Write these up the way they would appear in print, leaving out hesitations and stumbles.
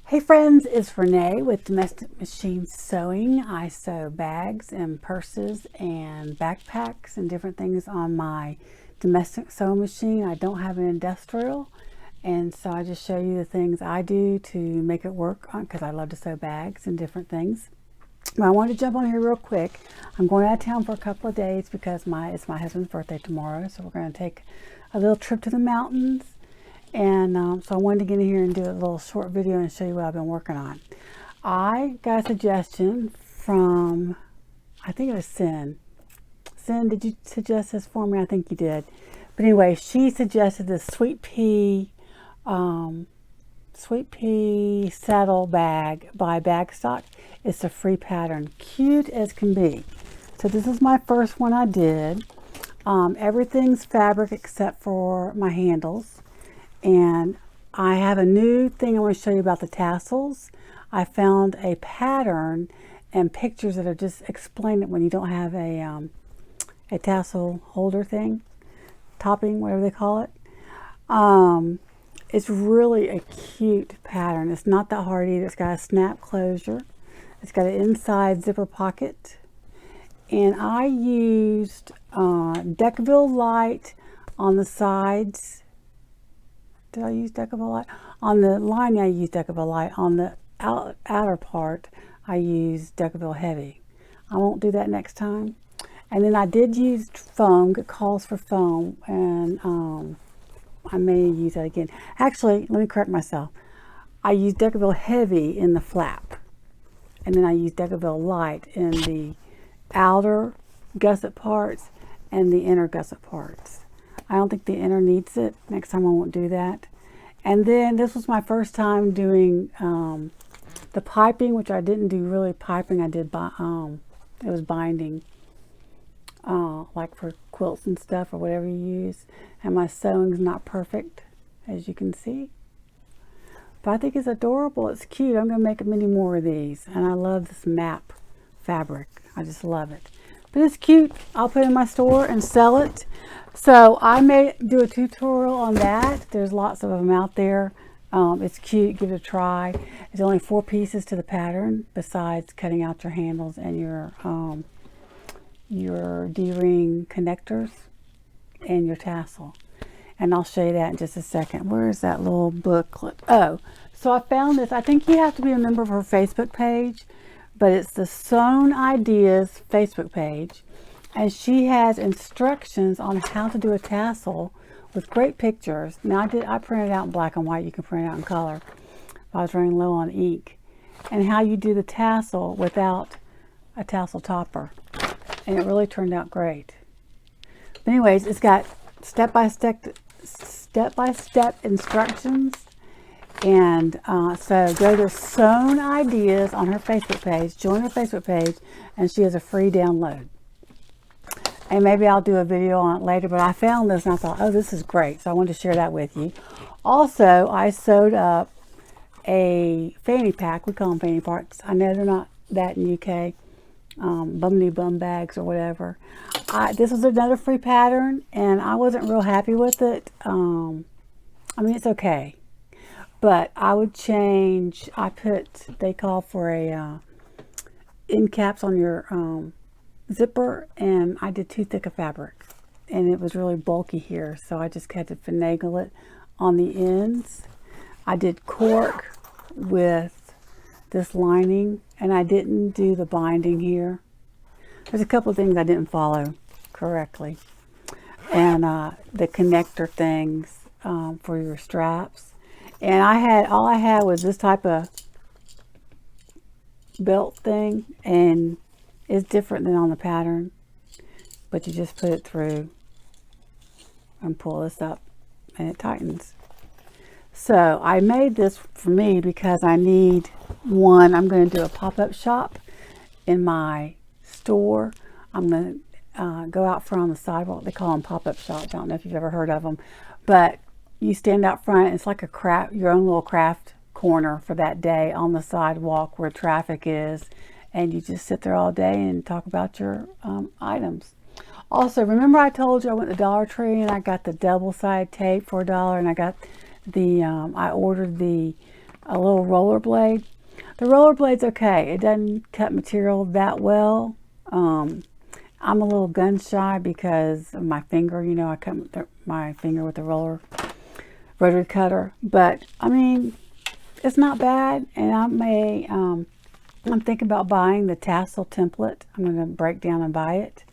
Hey friends, it's Rene with Domestic Machine Sewing. I sew bags and purses and backpacks and different things on my domestic sewing machine. I don't have an industrial, and so I just show you the things I do to make it work because I love to sew bags and different things. But I wanted to jump on here real quick. I'm going out of town for a couple of days because it's my husband's birthday tomorrow, so we're going to take a little trip to the mountains. And so I wanted to get in here and do a little short video and show you what I've been working on. I got a suggestion from, I think it was Sin. Sin, did you suggest this for me? I think you did. But anyway, she suggested this sweet pea saddlebag by Bagstock. It's a free pattern, cute as can be. So this is my first one I did. Everything's fabric except for my handles. And I have a new thing I want to show you about the tassels. I found a pattern and pictures that are just explain it when you don't have a tassel holder thing, topping, whatever they call it. It's really a cute pattern. It's not that hard either. It's got a snap closure. It's got an inside zipper pocket. And I used Decaville Light on the sides. Did I use Decaville Light? On the lining I used Decaville Light. On the outer part I used Decaville Heavy. I won't do that next time. And then I did use foam. It calls for foam, and I may use that again. Actually, let me correct myself. I used Decaville Heavy in the flap, and then I used Decaville Light in the outer gusset parts and the inner gusset parts. I don't think the inner needs it. Next time I won't do that. And then this was my first time doing the piping, which I didn't do really piping. I did it was binding, like for quilts and stuff or whatever you use. And my sewing's not perfect, as you can see. But I think it's adorable. It's cute. I'm gonna make many more of these. And I love this map fabric. I just love it. But it's cute. I'll put it in my store and sell it. So I may do a tutorial on that. There's lots of them out there. It's cute. Give it a try. There's only 4 pieces to the pattern besides cutting out your handles and your D-ring connectors and your tassel. And I'll show you that in just a second. Where is that little booklet? Oh, so I found this. I think you have to be a member of her Facebook page, but it's the Sewn Ideas Facebook page. And she has instructions on how to do a tassel with great pictures. Now I printed it out in black and white. You can print it out in color. I was running low on ink. And how you do the tassel without a tassel topper. And it really turned out great. But anyways, it's got step-by-step instructions. And so go to Sewn Ideas on her Facebook page. Join her Facebook page, and she has a free download. And maybe I'll do a video on it later, but I found this and I thought, oh, this is great. So I wanted to share that with you. Also, I sewed up a fanny pack. We call them fanny packs. I know they're not that in UK. Bum bags or whatever. This was another free pattern, and I wasn't real happy with it. I mean, it's okay. But I would change, they call for a end caps on your zipper, and I did too thick a fabric, and it was really bulky here, so I just had to finagle it on the ends. I did cork with this lining, and I didn't do the binding here. There's a couple of things I didn't follow correctly, and the connector things for your straps. And all I had was this type of belt thing, and it's different than on the pattern, but you just put it through and pull this up and it tightens. So I made this for me because I need one. I'm going to do a pop-up shop in my store. I'm going to go out front on the sidewalk. They call them pop-up shops. I don't know if you've ever heard of them, but you stand out front. It's like your own little craft corner for that day on the sidewalk where traffic is, and you just sit there all day and talk about your items. Also, remember I told you I went to DollarTree and I got the double-sided tape for $1, and I got the I ordered the a little roller blade. The roller blade's okay. It doesn't cut material that well. I'm a little gun shy because of my finger. You know, I cut my finger with the rotary cutter. But I mean, it's not bad. And I'm thinking about buying the tassel template. I'm going to break down and buy it.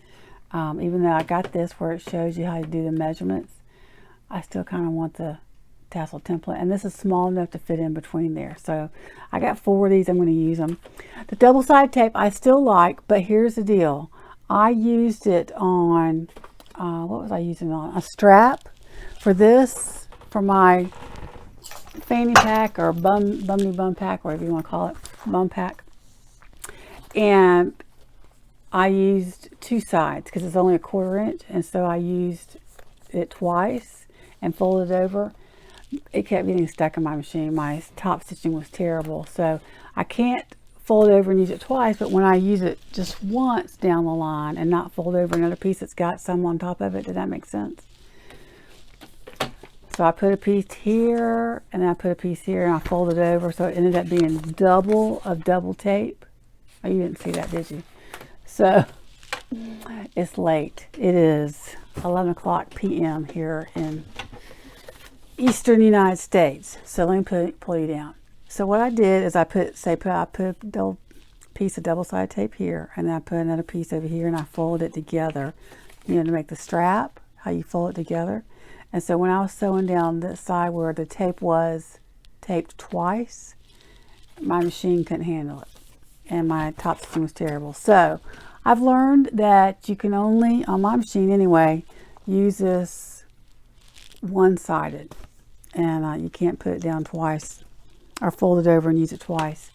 Even though I got this where it shows you how to do the measurements, I still kind of want the tassel template, and this is small enough to fit in between there. So I got 4 of these. I'm going to use them. The double-sided tape I still like, but here's the deal. I used it on what was I using on? A strap for this, for my fanny pack or bum pack, whatever you want to call it, bum pack. And I used 2 sides because it's only a 1/4 inch, and so I used it twice and folded over. It kept getting stuck in my machine. My top stitching was terrible, so I can't fold over and use it twice, but when I use it just once down the line and not fold over another piece that's got some on top of it, does that make sense? So I put a piece here, and then I put a piece here, and I folded over, so it ended up being double of double tape. Oh, you didn't see that, did you? So it's late. It is 11 o'clock p.m. here in Eastern United States. So let me pull you down. So what I did is I put a piece of double-sided tape here, and then I put another piece over here, and I folded it together, you know, to make the strap, how you fold it together. And so when I was sewing down this side where the tape was taped twice, my machine couldn't handle it, and my top stitching was terrible. So I've learned that you can only, on my machine anyway, use this one-sided, and you can't put it down twice or fold it over and use it twice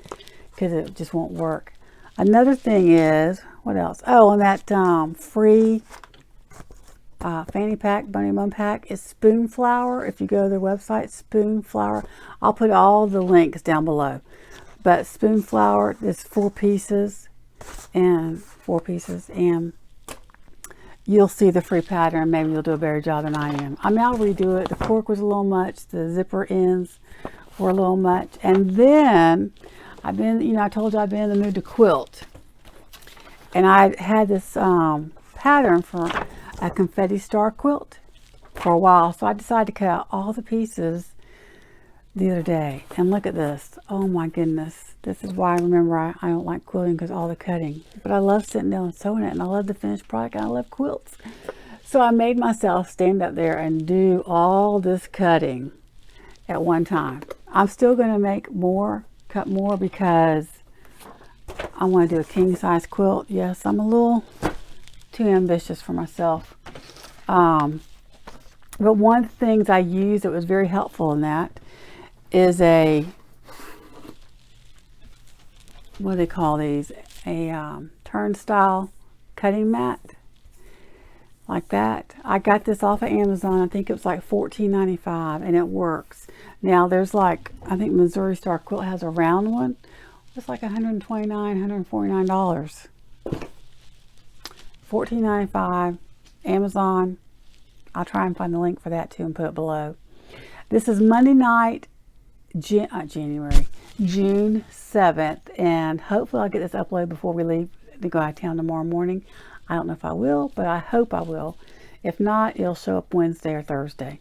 because it just won't work. Another thing is, what else? Oh, and that free fanny pack, bunny bum pack is spoon flour. If you go to their website, spoon flour, I'll put all the links down below. But spoon flour is 4 pieces, and you'll see the free pattern. Maybe you'll do a better job than I am. I mean, I'll redo it. The cork was a little much. The zipper ends were a little much. And then I've been, you know, I told you I've been in the mood to quilt. And I had this pattern for a confetti star quilt for a while. So I decided to cut out all the pieces the other day. And look at this. Oh my goodness. This is why I remember I don't like quilting, because all the cutting. But I love sitting down and sewing it, and I love the finished product, and I love quilts. So I made myself stand up there and do all this cutting at one time. I'm still going to make more, cut more, because I want to do a king size quilt. Yes, I'm a little too ambitious for myself. But one of the things I used that was very helpful in that is a, what do they call these? A turnstile cutting mat, like that. I got this off of Amazon. I think it was like $14.95, and it works. Now there's like, I think Missouri Star Quilt has a round one. It's like $129, $149. $14.95, Amazon. I'll try and find the link for that too and put it below. This is Monday night, June 7th, and hopefully I'll get this uploaded before we leave to go out of town tomorrow morning. I don't know if I will, but I hope I will. If not, it'll show up Wednesday or Thursday.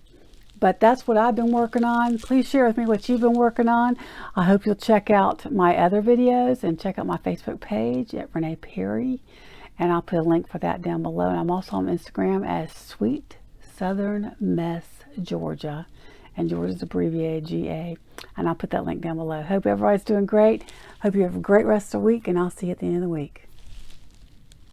But that's what I've been working on. Please share with me what you've been working on. I hope you'll check out my other videos and check out my Facebook page at Rene Perry. And I'll put a link for that down below. And I'm also on Instagram as Sweet Southern Mess Georgia. And Georgia's abbreviated GA. And I'll put that link down below. Hope everybody's doing great. Hope you have a great rest of the week. And I'll see you at the end of the week.